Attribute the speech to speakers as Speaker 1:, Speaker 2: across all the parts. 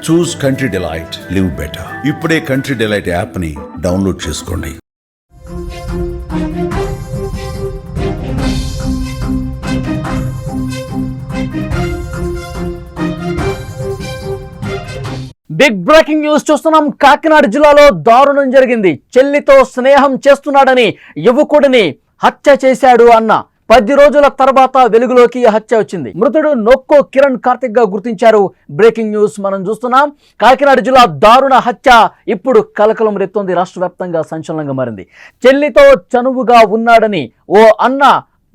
Speaker 1: చూస్ country delight, live better. ఇప్పుడే country delight app ని download చేసుకోండి.
Speaker 2: బిగ్ బ్రేకింగ్ న్యూస్ చూస్తున్నాం. కాకినాడ జిల్లాలో దారుణం జరిగింది. చెల్లితో స్నేహం చేస్తున్నాడని యువకుడిని హత్య చేశాడు అన్న 10 రోజుల తర్వాత వెలుగులోకి హత్య వచ్చింది. మృతుడు నొక్కో కిరణ్ కార్తిక్ గా గుర్తించారు. బ్రేకింగ్ న్యూస్ మనం చూస్తున్నాం. కాకినాడ జిల్లా దారుణ హత్య ఇప్పుడు కలకలం రేపుతోంది. రాష్ట్ర వ్యాప్తంగా సంచలనంగా మారింది. చెల్లితో చనువుగా ఉన్నాడని ఓ అన్న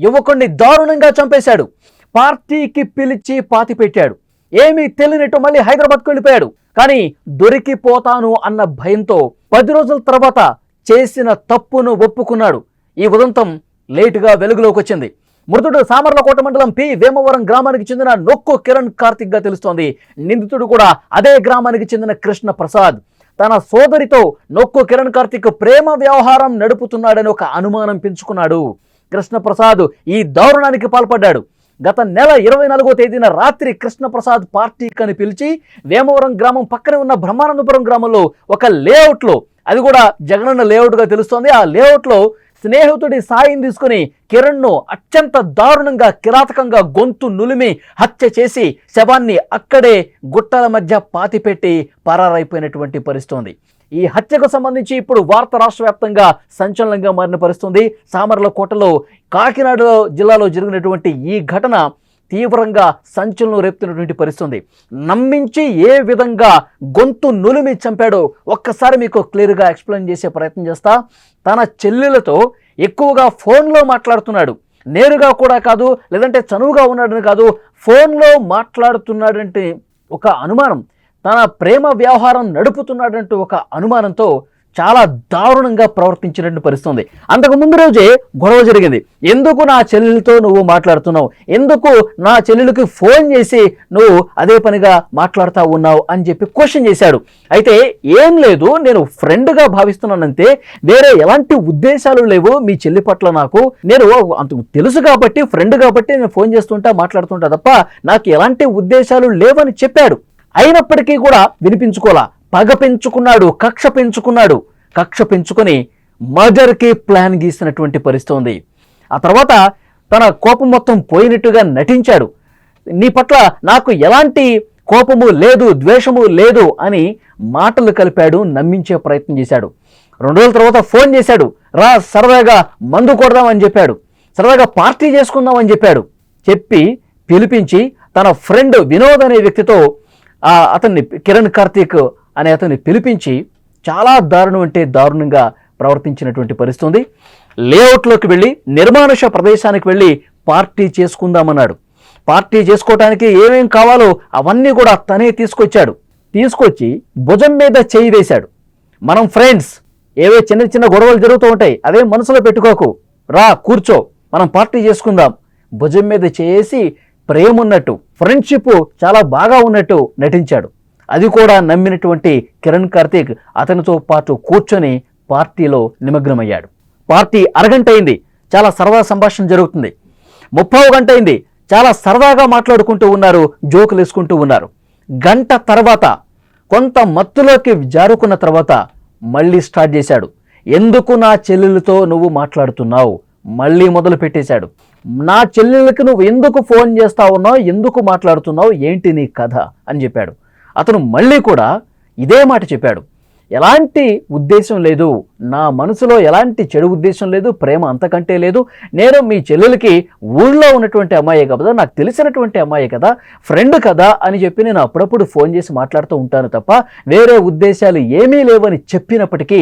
Speaker 2: యువకుడిని దారుణంగా చంపేశాడు. పార్టీకి పిలిచి పాతి పెట్టాడు. ఏమీ తెలియనట్టు మళ్ళీ హైదరాబాద్కు వెళ్ళిపోయాడు. కానీ దొరికిపోతాను అన్న భయంతో 10 రోజుల తర్వాత చేసిన తప్పును ఒప్పుకున్నాడు. ఈ ఉదంతం లేటుగా వెలుగులోకి వచ్చింది. మృతుడు సామర్లకోట మండలం పి వేమవరం గ్రామానికి చెందిన నొక్కో కిరణ్ కార్తిక్ గా తెలుస్తోంది. నిందితుడు కూడా అదే గ్రామానికి చెందిన కృష్ణ ప్రసాద్. తన సోదరితో నొక్కో కిరణ్ కార్తిక్ ప్రేమ వ్యవహారం నడుపుతున్నాడని ఒక అనుమానం పెంచుకున్నాడు. కృష్ణ ప్రసాద్ ఈ దారుణానికి పాల్పడ్డాడు. గత నెల 24వ తేదీన రాత్రి కృష్ణప్రసాద్ పార్టీకి పిలిచి వేమవరం గ్రామం పక్కనే ఉన్న బ్రహ్మానందపురం గ్రామంలో ఒక లేఅవుట్లో, అది కూడా జగనన్న లేఅవుట్గా తెలుస్తోంది, ఆ లేఅవుట్లో స్నేహితుడి సాయం తీసుకుని కిరణ్ను అత్యంత దారుణంగా కిరాతకంగా గొంతు నులిమి హత్య చేసి శవాన్ని అక్కడే గుట్టల మధ్య పాతిపెట్టి పరారైపోయినటువంటి పరిస్థితి. ఈ హత్యకు సంబంధించి ఇప్పుడు వార్త రాష్ట్ర వ్యాప్తంగా సంచలనంగా మారిన పరిస్థితి. సామర్లకోటలో కాకినాడ జిల్లాలో జరిగినటువంటి ఈ ఘటన తీవ్రంగా సంచలనం రేపుతున్నటువంటి పరిస్థితి. నమ్మించి ఏ విధంగా గొంతు నులిమి చంపాడో ఒక్కసారి మీకు క్లియర్గా ఎక్స్ప్లెయిన్ చేసే ప్రయత్నం చేస్తా. తన చెల్లెలతో ఎక్కువగా ఫోన్లో మాట్లాడుతున్నాడు. నేరుగా కూడా కాదు, లేదంటే చనువుగా ఉన్నాడని కాదు, ఫోన్లో మాట్లాడుతున్నాడంటే ఒక అనుమానం, తన ప్రేమ వ్యవహారం నడుపుతున్నాడంటూ ఒక అనుమానంతో చాలా దారుణంగా ప్రవర్తించినట్టు పరిస్థితుంది. అంతకు ముందు రోజే గొడవ జరిగింది. ఎందుకు నా చెల్లెలతో నువ్వు మాట్లాడుతున్నావు, ఎందుకు నా చెల్లెలకి ఫోన్ చేసి నువ్వు అదే పనిగా మాట్లాడుతూ ఉన్నావు అని చెప్పి క్వశ్చన్ చేశాడు. అయితే ఏం లేదు, నేను ఫ్రెండ్గా భావిస్తున్నానంతే, వేరే ఎలాంటి ఉద్దేశాలు లేవు మీ చెల్లి పట్ల. నాకు నేను అంత తెలుసు కాబట్టి, ఫ్రెండ్ కాబట్టి నేను ఫోన్ చేస్తుంటా మాట్లాడుతుంటా తప్ప నాకు ఎలాంటి ఉద్దేశాలు లేవని చెప్పాడు. అయినప్పటికీ కూడా వినిపించుకోలా. పగ పెంచుకున్నాడు, కక్ష పెంచుకొని మర్డర్కి ప్లాన్ గీసినటువంటి పరిస్థితి ఉంది. ఆ తర్వాత తన కోపం మొత్తం పోయినట్టుగా నటించాడు. నీ పట్ల నాకు ఎలాంటి కోపము లేదు, ద్వేషము లేదు అని మాటలు కలిపాడు, నమ్మించే ప్రయత్నం చేశాడు. 2 రోజుల తర్వాత ఫోన్ చేశాడు. రా సరదాగా మందు కొడదామని చెప్పాడు, సరదాగా పార్టీ చేసుకుందామని చెప్పాడు. చెప్పి పిలిపించి తన ఫ్రెండ్ వినోద్ అనే వ్యక్తితో అతన్ని, కిరణ్ కార్తిక్ అనే అతన్ని పిలిపించి చాలా దారుణం అంటే దారుణంగా ప్రవర్తించినటువంటి పరిస్థితి ఉంది. లేఅవుట్లోకి వెళ్ళి నిర్మానుష ప్రదేశానికి వెళ్ళి పార్టీ చేసుకుందామన్నాడు. పార్టీ చేసుకోవటానికి ఏమేం కావాలో అవన్నీ కూడా తనే తీసుకొచ్చి భుజం మీద చేయి వేశాడు. మనం ఫ్రెండ్స్, ఏవే చిన్న చిన్న గొడవలు జరుగుతూ ఉంటాయి, అదే మనసులో పెట్టుకోకు, రా కూర్చో, మనం పార్టీ చేసుకుందాం. భుజం మీద చేసి ప్రేమ ఉన్నట్టు, ఫ్రెండ్షిప్ చాలా బాగా ఉన్నట్టు నటించాడు. అది కూడా నమ్మినటువంటి కిరణ్ కార్తిక్ అతనితో పాటు కూర్చొని పార్టీలో నిమగ్నమయ్యాడు. పార్టీ అరగంట అయింది, చాలా సరదా సంభాషణ జరుగుతుంది. 30వ గంట అయింది, చాలా సరదాగా మాట్లాడుకుంటూ ఉన్నారు, జోకులు వేసుకుంటూ ఉన్నారు. గంట తర్వాత కొంత మత్తులోకి జారుకున్న తర్వాత మళ్ళీ స్టార్ట్ చేశాడు. ఎందుకు నా చెల్లెలతో నువ్వు మాట్లాడుతున్నావు, మళ్ళీ మొదలు పెట్టేశాడు. నా చెల్లెలకి నువ్వు ఎందుకు ఫోన్ చేస్తా ఉన్నావు, ఎందుకు మాట్లాడుతున్నావు, ఏంటి నీ కథ అని చెప్పాడు. అతను మళ్ళీ కూడా ఇదే మాట చెప్పాడు. ఎలాంటి ఉద్దేశం లేదు, నా మనసులో ఎలాంటి చెడు ఉద్దేశం లేదు, ప్రేమ అంతకంటే లేదు. నేను మీ చెల్లెలకి ఊళ్ళో ఉన్నటువంటి అమ్మాయే కదా, నాకు తెలిసినటువంటి అమ్మాయే కదా, ఫ్రెండ్ కదా అని చెప్పి నేను అప్పుడప్పుడు ఫోన్ చేసి మాట్లాడుతూ ఉంటాను తప్ప వేరే ఉద్దేశాలు ఏమీ లేవని చెప్పినప్పటికీ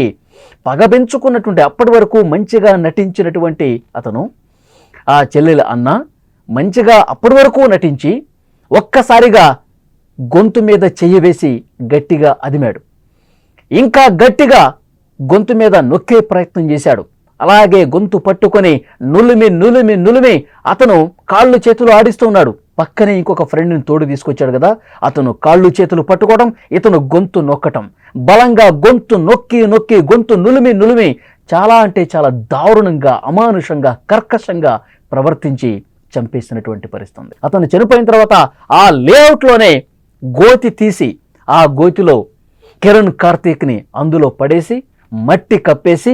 Speaker 2: పగ పెంచుకున్నటువంటి, అప్పటి వరకు మంచిగా నటించినటువంటి అతను, ఆ చెల్లెల అన్న మంచిగా అప్పటి వరకు నటించి ఒక్కసారిగా గొంతు మీద చెయ్యి వేసి గట్టిగా అదిమాడు. ఇంకా గట్టిగా గొంతు మీద నొక్కే ప్రయత్నం చేశాడు. అలాగే గొంతు పట్టుకొని నులిమి అతను కాళ్ళు చేతులు ఆడిస్తూ ఉన్నాడు. పక్కనే ఇంకొక ఫ్రెండ్ని తోడు తీసుకొచ్చాడు కదా, అతను కాళ్ళు చేతులు పట్టుకోవడం, ఇతను గొంతు నొక్కటం, బలంగా గొంతు నొక్కి గొంతు నులిమి చాలా అంటే చాలా దారుణంగా, అమానుషంగా, కర్కశంగా ప్రవర్తించి చంపేసినటువంటి పరిస్థితి. అతను చనిపోయిన తర్వాత ఆ లేఅవుట్లోనే గోతి తీసి ఆ గోతిలో కిరణ్ కార్తీక్ని అందులో పడేసి మట్టి కప్పేసి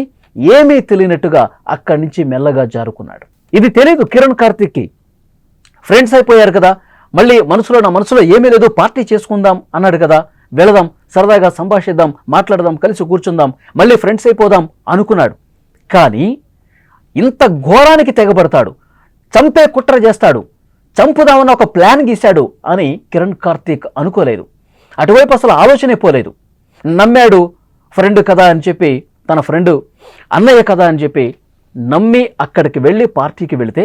Speaker 2: ఏమీ తెలియనట్టుగా అక్కడి నుంచి మెల్లగా జారుకున్నాడు. ఇది తెలీదు కిరణ్ కార్తీక్కి. ఫ్రెండ్స్ అయిపోయారు కదా, మళ్ళీ నా మనసులో ఏమీ లేదు, పార్టీ చేసుకుందాం అన్నాడు కదా, వెళదాం, సరదాగా సంభాషిద్దాం, మాట్లాడదాం, కలిసి కూర్చుందాం, మళ్ళీ ఫ్రెండ్స్ అయిపోదాం అనుకున్నాడు. కానీ ఇంత ఘోరానికి తెగబడతాడు, చంపే కుట్ర చేస్తాడు, చంపుదామన్న ఒక ప్లాన్ గీశాడు అని కిరణ్ కార్తీక్ అనుకోలేదు. అటువైపు అసలు ఆలోచనే పోలేదు. నమ్మాడు ఫ్రెండ్ కదా అని చెప్పి, తన ఫ్రెండ్ అన్నయ్య కదా అని చెప్పి నమ్మి అక్కడికి వెళ్ళి పార్టీకి వెళితే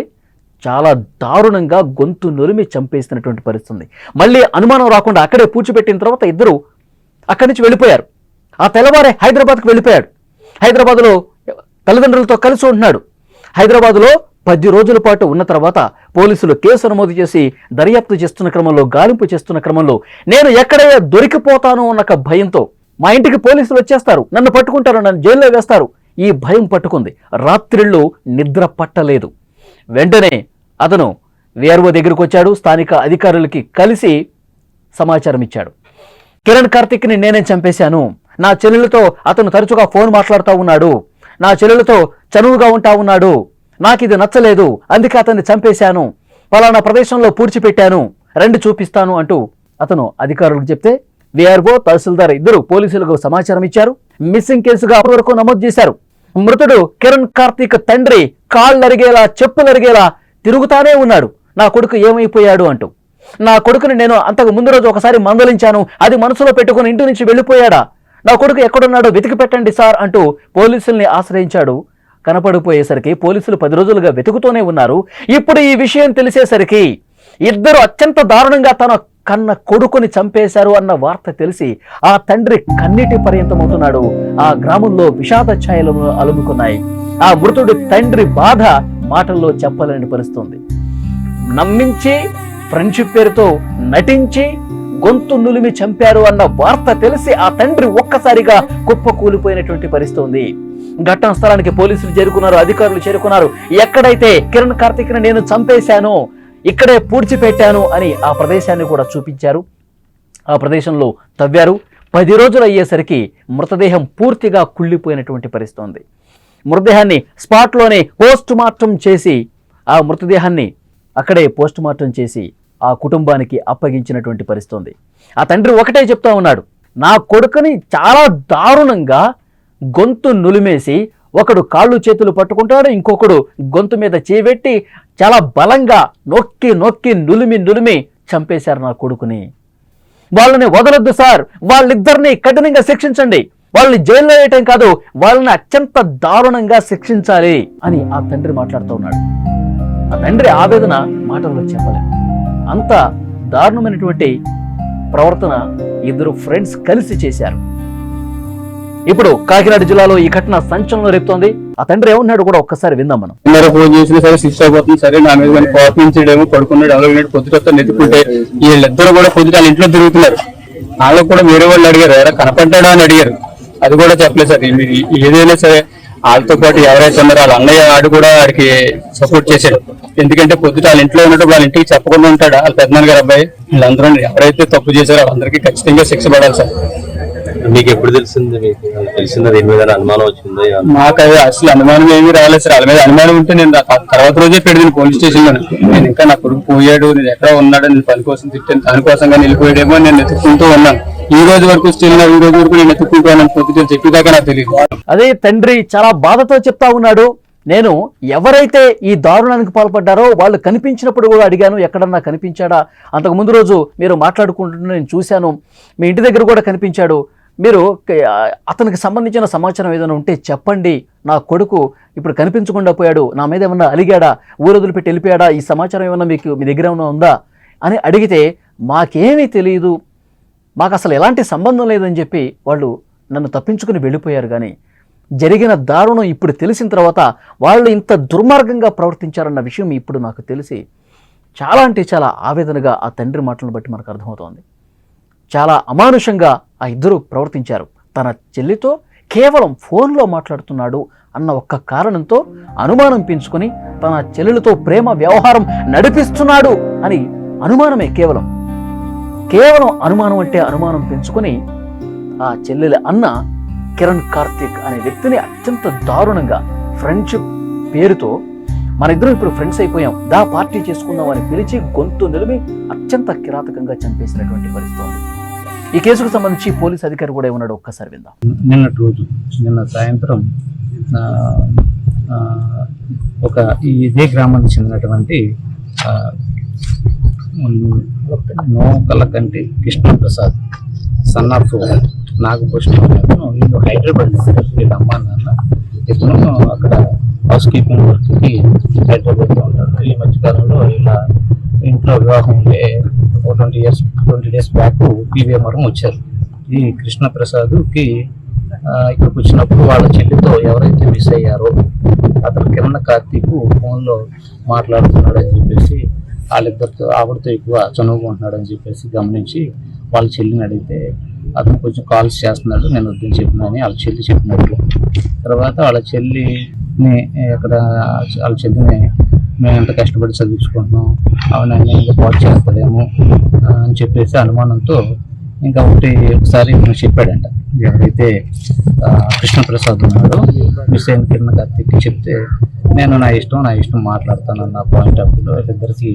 Speaker 2: చాలా దారుణంగా గొంతు నురిమి చంపేసినటువంటి పరిస్థితి. మళ్ళీ అనుమానం రాకుండా అక్కడే పూడ్చిపెట్టిన తర్వాత ఇద్దరు అక్కడి నుంచి వెళ్ళిపోయారు. ఆ తెల్లవారే హైదరాబాద్కి వెళ్ళిపోయాడు. హైదరాబాద్లో తల్లిదండ్రులతో కలిసి ఉంటున్నాడు. హైదరాబాద్లో 10 రోజుల పాటు ఉన్న తర్వాత పోలీసులు కేసు నమోదు చేసి దర్యాప్తు చేస్తున్న క్రమంలో, గాలింపు చేస్తున్న క్రమంలో నేను ఎక్కడైనా దొరికిపోతాను అన్న భయంతో, మా ఇంటికి పోలీసులు వచ్చేస్తారు, నన్ను పట్టుకుంటారు, నన్ను జైల్లో వేస్తారు, ఈ భయం పట్టుకుంది. రాత్రిళ్ళు నిద్ర పట్టలేదు. వెంటనే అతను వీఆర్ఓ దగ్గరికి వచ్చాడు. స్థానిక అధికారులకి కలిసి సమాచారం ఇచ్చాడు. కిరణ్ కార్తీక్ని నేనే చంపేశాను, నా చెల్లెలతో అతను తరచుగా ఫోన్ మాట్లాడుతూ ఉన్నాడు, నా చెల్లెలతో చనువుగా ఉంటా ఉన్నాడు, నాకు ఇది నచ్చలేదు, అందుకే అతన్ని చంపేశాను, పలానా ప్రదేశంలో పూడ్చిపెట్టాను, రండి చూపిస్తాను అంటూ అతను అధికారులకు చెప్తే వీఆర్ఓ, తహసీల్దార్ ఇద్దరు పోలీసులకు సమాచారం ఇచ్చారు. మిస్సింగ్ కేసుగా అప్పటి వరకు నమోదు చేశారు. మృతుడు కిరణ్ కార్తీక్ తండ్రి కాళ్ళరిగేలా, చెప్పులరిగేలా తిరుగుతానే ఉన్నాడు, నా కొడుకు ఏమైపోయాడు అంటూ. నా కొడుకుని నేను అంతకు ముందు రోజు ఒకసారి మందలించాను, అది మనసులో పెట్టుకుని ఇంటి నుంచి వెళ్ళిపోయాడా, నా కొడుకు ఎక్కడున్నాడో వెతికి పెట్టండి సార్ అంటూ పోలీసుల్ని ఆశ్రయించాడు. కనపడిపోయేసరికి పోలీసులు 10 రోజులుగా వెతుకుతూనే ఉన్నారు. ఇప్పుడు ఈ విషయం తెలిసేసరికి ఇద్దరు అత్యంత దారుణంగా తన కన్న కొడుకుని చంపేశారు అన్న వార్త తెలిసి ఆ తండ్రి కన్నీటి పర్యంతమవుతున్నాడు. ఆ గ్రామంలో విషాద ఛాయలు అలుముకున్నాయి. ఆ మృతుడి తండ్రి బాధ మాటల్లో చెప్పలేని పరిస్థితుంది. నమ్మించి ఫ్రెండ్షిప్ పేరుతో నటించి గొంతు నులిమి చంపారు అన్న వార్త తెలిసి ఆ తండ్రి ఒక్కసారిగా కుప్ప కూలిపోయినటువంటి పరిస్థితి ఉంది. ఘటనా స్థలానికి పోలీసులు చేరుకున్నారు, అధికారులు చేరుకున్నారు. ఎక్కడైతే కిరణ్ కార్తీక్ని నేను చంపేశానో ఇక్కడే పూడ్చిపెట్టాను అని ఆ ప్రదేశాన్ని కూడా చూపించారు. ఆ ప్రదేశంలో తవ్వారు. 10 రోజులు అయ్యేసరికి మృతదేహం పూర్తిగా కుళ్ళిపోయినటువంటి పరిస్థితి ఉంది. మృతదేహాన్ని స్పాట్లోనే పోస్ట్ మార్టం చేసి, ఆ మృతదేహాన్ని అక్కడే పోస్ట్ మార్టం చేసి ఆ కుటుంబానికి అప్పగించినటువంటి పరిస్థితి ఉంది. ఆ తండ్రి ఒకటే చెప్తా ఉన్నాడు, నా కొడుకుని చాలా దారుణంగా గొంతు నులిమేసి, ఒకడు కాళ్ళు చేతులు పట్టుకుంటాడు, ఇంకొకడు గొంతు మీద చేపెట్టి చాలా బలంగా నొక్కి నొక్కి నులిమి చంపేశారు నా కొడుకుని. వాళ్ళని వదలొద్దు సార్, వాళ్ళిద్దరిని కఠినంగా శిక్షించండి, వాళ్ళని జైల్లో వేయటం కాదు, వాళ్ళని అత్యంత దారుణంగా శిక్షించాలి అని ఆ తండ్రి మాట్లాడుతూ ఉన్నాడు. ఆ తండ్రి ఆవేదన మాటల్లో చెప్పలేదు. అంత దారుణమైనటువంటి ప్రవర్తన ఇద్దరు ఫ్రెండ్స్ కలిసి చేశారు. ఇప్పుడు కాకినాడ జిల్లాలో ఈ ఘటన సంచలనం రేపుతోంది. ఆ తండ్రి ఏమన్నాడు కూడా ఒక్కసారి విందాం మనం.
Speaker 3: ఫోన్ చేసినా సరే శిక్ష అయిపోతుంది, సరే నా మీద కానీ కోపించడేమో, పడుకున్నాడు ఎవరైనా పొద్దుట నెత్తుకుంటే వీళ్ళిద్దరు కూడా పొద్దుట వాళ్ళ ఇంట్లో తిరుగుతున్నారు. వాళ్ళకు కూడా వేరే వాళ్ళు అడిగారు, ఎవరైనా కనపడ్డా అని అడిగారు, అది కూడా చెప్పలేదు సార్. మీరు ఏదైనా సరే వాళ్ళతో పాటు ఎవరైతే ఉన్నారో వాళ్ళ అన్నయ్య ఆడు కూడా వాడికి సపోర్ట్ చేశాడు. ఎందుకంటే పొద్దుట వాళ్ళ ఇంట్లో ఉన్నట్టు వాళ్ళ ఇంటికి చెప్పకుండా ఉంటాడు వాళ్ళ పెద్దనాన్న గారు అబ్బాయి. వీళ్ళందరూ ఎవరైతే తప్పు చేశారో వాళ్ళందరికీ ఖచ్చితంగా శిక్ష పడాలి సార్.
Speaker 4: మీకు ఎప్పుడు తెలిసింది? మీకు తెలిసిందా దీని మీద అనుమానం వచ్చిందో?
Speaker 3: మాకు అది అసలు అనుమానం ఏమీ రాలేదు సార్. వాళ్ళ మీద అనుమానం ఉంటే నేను తర్వాత రోజే పెడితే పోలీస్ స్టేషన్ లో నేను ఇంకా నా కొడుకు పోయాడు, నేను ఎక్కడ ఉన్నాడు, నేను పని కోసం తిట్టాను, దానికోసంగా వెళ్ళిపోయాడేమో నేను ఎత్తుక్కుంటూ ఉన్నాను. ఈ రోజు వరకు స్టిల్ ఈ రోజు వరకు నేను ఎత్తుక్కుంటూ ఉన్నాను. పొద్దుట చెప్పేదాకా నాకు తెలియదు.
Speaker 2: అదే తండ్రి చాలా బాధతో చెప్తా ఉన్నాడు, నేను ఎవరైతే ఈ దారుణానికి పాల్పడ్డారో వాళ్ళు కనిపించినప్పుడు కూడా అడిగాను, ఎక్కడన్నా కనిపించాడా, అంతకు ముందు రోజు మీరు మాట్లాడుకుంటున్న నేను చూశాను, మీ ఇంటి దగ్గర కూడా కనిపించాడు, మీరు అతనికి సంబంధించిన సమాచారం ఏదైనా ఉంటే చెప్పండి, నా కొడుకు ఇప్పుడు కనిపించకుండా పోయాడు, నా మీద ఏమన్నా అలిగాడా, ఊరు వదిలిపెట్టి వెళ్ళిపోయాడా, ఈ సమాచారం ఏమన్నా మీకు మీ దగ్గర ఏమన్నా ఉందా అని అడిగితే మాకేమీ తెలియదు, మాకు అసలు ఎలాంటి సంబంధం లేదని చెప్పి వాళ్ళు నన్ను తప్పించుకుని వెళ్ళిపోయారు. కానీ జరిగిన దారుణం ఇప్పుడు తెలిసిన తర్వాత వాళ్ళు ఇంత దుర్మార్గంగా ప్రవర్తించారన్న విషయం ఇప్పుడు నాకు తెలిసి చాలా అంటే చాలా ఆవేదనగా ఆ తండ్రి మాటలను బట్టి మనకు అర్థమవుతోంది. చాలా అమానుషంగా ఆ ఇద్దరు ప్రవర్తించారు. తన చెల్లితో కేవలం ఫోన్లో మాట్లాడుతున్నాడు అన్న ఒక్క కారణంతో అనుమానం పెంచుకొని తన చెల్లెలతో ప్రేమ వ్యవహారం నడిపిస్తున్నాడు అని అనుమానమే, కేవలం అనుమానం అంటే అనుమానం పెంచుకొని ఆ చెల్లెల అన్న కిరణ్ కార్తిక్ అనే వ్యక్తిని అత్యంత దారుణంగా ఫ్రెండ్షిప్ పేరుతో మన ఇద్దరం ఇప్పుడు ఫ్రెండ్స్ అయిపోయాం, దా పార్టీ చేసుకుందాం అని పిలిచి గొంతు నిలిమి అత్యంత కిరాతకంగా చంపేసినటువంటి పరిస్థితి ఉంది. ఈ కేసుకు సంబంధించి పోలీస్ అధికారి కూడా ఉన్నాడు, ఒక్కసారి విందాం.
Speaker 3: నిన్న సాయంత్రం ఒక ఇదే గ్రామానికి చెందినటువంటి నోకలకంటి కృష్ణప్రసాద్ సన్ ఆఫ్ నాగభూషణ్ వీళ్ళు హైదరాబాద్ వీళ్ళ అమ్మా నాన్న ఇతను అక్కడ హౌస్ కీపింగ్ వర్క్కి హైదరాబాద్లో ఉంటారు. ఈ మధ్యకాలంలో ఇలా ఇంట్లో వివాహం ఉంటే 20 days బ్యాక్ పీవీఎంఆర్ వచ్చారు. ఈ కృష్ణప్రసాద్కి ఇక్కడికి వచ్చినప్పుడు వాళ్ళ చెల్లితో ఎవరైతే మిస్ అయ్యారో అతను కిరణ్ కార్తీక్ ఫోన్లో మాట్లాడుతున్నాడని చెప్పేసి వాళ్ళిద్దరితో ఆవిడతో ఎక్కువ చనువుకుంటున్నాడని చెప్పేసి గమనించి వాళ్ళ చెల్లిని అడిగితే అతను కొంచెం కాల్స్ చేస్తున్నాడు, నేను వద్దని చెప్పినాని వాళ్ళ చెల్లి చెప్పినట్లు. తర్వాత వాళ్ళ చెల్లిని వాళ్ళ చెల్లిని మేము ఎంత కష్టపడి చదివించుకుంటున్నాం, అవును ఇంకా పాటు చేస్తాడేమో అని చెప్పేసి అనుమానంతో ఇంకా ఒకసారి నేను చెప్పాడంట. ఎవరైతే కృష్ణప్రసాద్ ఉన్నాడో మిస్ అయిన కిరణ్ కార్తీక్ చెప్తే నేను నా ఇష్టం మాట్లాడతానన్న పాయింట్ ఆఫ్ వ్యూలో ఇద్దరికి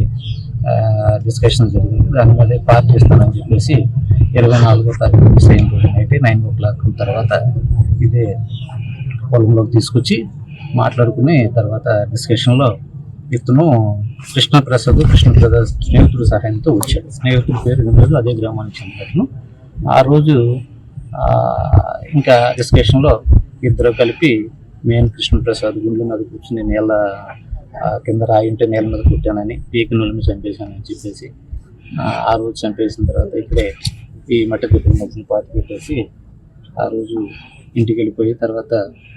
Speaker 3: డిస్కషన్ జరిగింది. దాని మీద పార్టీ చేస్తానని చెప్పేసి 24వ తారీఖు మిస్ అయిన రోజు నైట్ 9 o'clock తర్వాత ఇదే పొలంలోకి తీసుకొచ్చి మాట్లాడుకుని తర్వాత డిస్కషన్లో ఇతను కృష్ణప్రసాద్ స్నేహితుడు సహాయంతో వచ్చాడు. స్నేహితుడి పేరు వినోద్, అదే గ్రామానికి చెందినట్లు. ఆ రోజు ఇంకా డిస్కషన్లో ఇద్దరు కలిపి నేను కృష్ణప్రసాద్ గుండె మీద కూర్చుని నేల కింద రాయి ఉంటే నేల మీద కుట్టానని పీకి నూనె చంపేశానని చెప్పేసి ఆ రోజు చంపేసిన తర్వాత ఇక్కడే ఈ మట్టి కుటుంబ మధ్యన పాతి పెట్టేసి ఆ రోజు ఇంటికి వెళ్ళిపోయి తర్వాత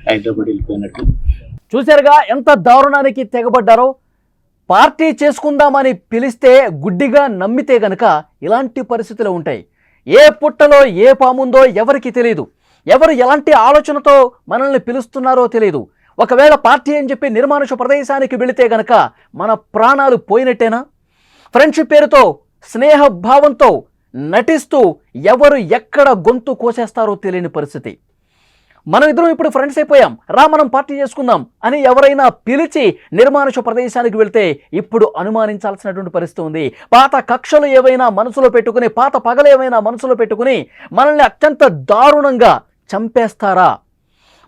Speaker 3: హైదరాబాద్ వెళ్ళిపోయినట్టు.
Speaker 2: చూశారుగా ఎంత దారుణానికి తెగబడ్డారో. పార్టీ చేసుకుందామని పిలిస్తే గుడ్డిగా నమ్మితే గనక ఇలాంటి పరిస్థితులు ఉంటాయి. ఏ పుట్టలో ఏ పాముందో ఎవరికి తెలియదు, ఎవరు ఎలాంటి ఆలోచనతో మనల్ని పిలుస్తున్నారో తెలియదు. ఒకవేళ పార్టీ అని చెప్పి నిర్మానుష ప్రదేశానికి వెళితే గనక మన ప్రాణాలు పోయినట్టేనా? ఫ్రెండ్షిప్ పేరుతో స్నేహ భావంతో నటిస్తూ ఎవరు ఎక్కడ గొంతు కోసేస్తారో తెలియని పరిస్థితి. మనం ఇద్దరం ఇప్పుడు ఫ్రెండ్స్ అయిపోయాం, రా మనం పార్టీ చేసుకుందాం అని ఎవరైనా పిలిచి నిర్మానుష ప్రదేశానికి వెళ్తే ఇప్పుడు అనుమానించాల్సినటువంటి పరిస్థితి ఉంది. పాత కక్షలు ఏవైనా మనసులో పెట్టుకుని, పాత పగలు ఏవైనా మనసులో పెట్టుకుని మనల్ని అత్యంత దారుణంగా చంపేస్తారా?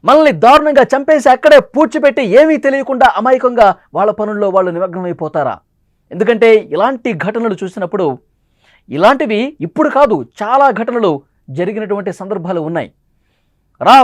Speaker 2: మనల్ని దారుణంగా చంపేసి అక్కడే పూడ్చిపెట్టి ఏమీ తెలియకుండా అమాయకంగా వాళ్ళ పనుల్లో వాళ్ళు నిమగ్నమైపోతారా? ఎందుకంటే ఇలాంటి ఘటనలు చూసినప్పుడు, ఇలాంటివి ఇప్పుడు కాదు చాలా ఘటనలు జరిగినటువంటి సందర్భాలు ఉన్నాయి. రా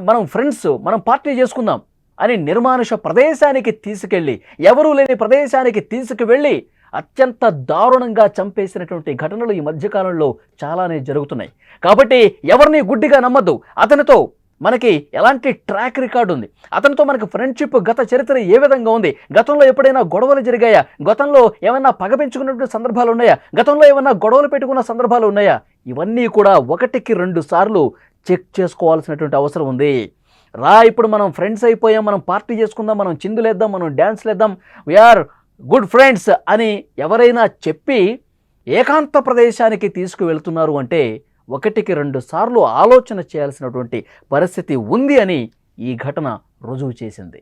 Speaker 2: మనం ఫ్రెండ్స్, మనం పార్టీ చేసుకుందాం అని నిర్మానుష ప్రదేశానికి తీసుకెళ్ళి, ఎవరూ లేని ప్రదేశానికి తీసుకువెళ్ళి అత్యంత దారుణంగా చంపేసినటువంటి ఘటనలు ఈ మధ్యకాలంలో చాలానే జరుగుతున్నాయి. కాబట్టి ఎవరిని గుడ్డిగా నమ్మద్దు. అతనితో మనకి ఎలాంటి ట్రాక్ రికార్డు ఉంది, అతనితో మనకి ఫ్రెండ్షిప్ గత చరిత్ర ఏ విధంగా ఉంది, గతంలో ఎప్పుడైనా గొడవలు జరిగాయా, గతంలో ఏమైనా పగ పెంచుకున్నటువంటి సందర్భాలు ఉన్నాయా, గతంలో ఏమైనా గొడవలు పెట్టుకున్న సందర్భాలు ఉన్నాయా, ఇవన్నీ కూడా 1-2 సార్లు చెక్ చేసుకోవాల్సినటువంటి అవసరం ఉంది. రా ఇప్పుడు మనం ఫ్రెండ్స్ అయిపోయాం, మనం పార్టీ చేసుకుందాం, మనం చిందులేద్దాం, మనం డ్యాన్స్లేద్దాం, వీఆర్ గుడ్ ఫ్రెండ్స్ అని ఎవరైనా చెప్పి ఏకాంత ప్రదేశానికి తీసుకువెళ్తున్నారు అంటే 1-2 సార్లు ఆలోచన చేయాల్సినటువంటి పరిస్థితి ఉంది అని ఈ ఘటన రుజువు చేసింది.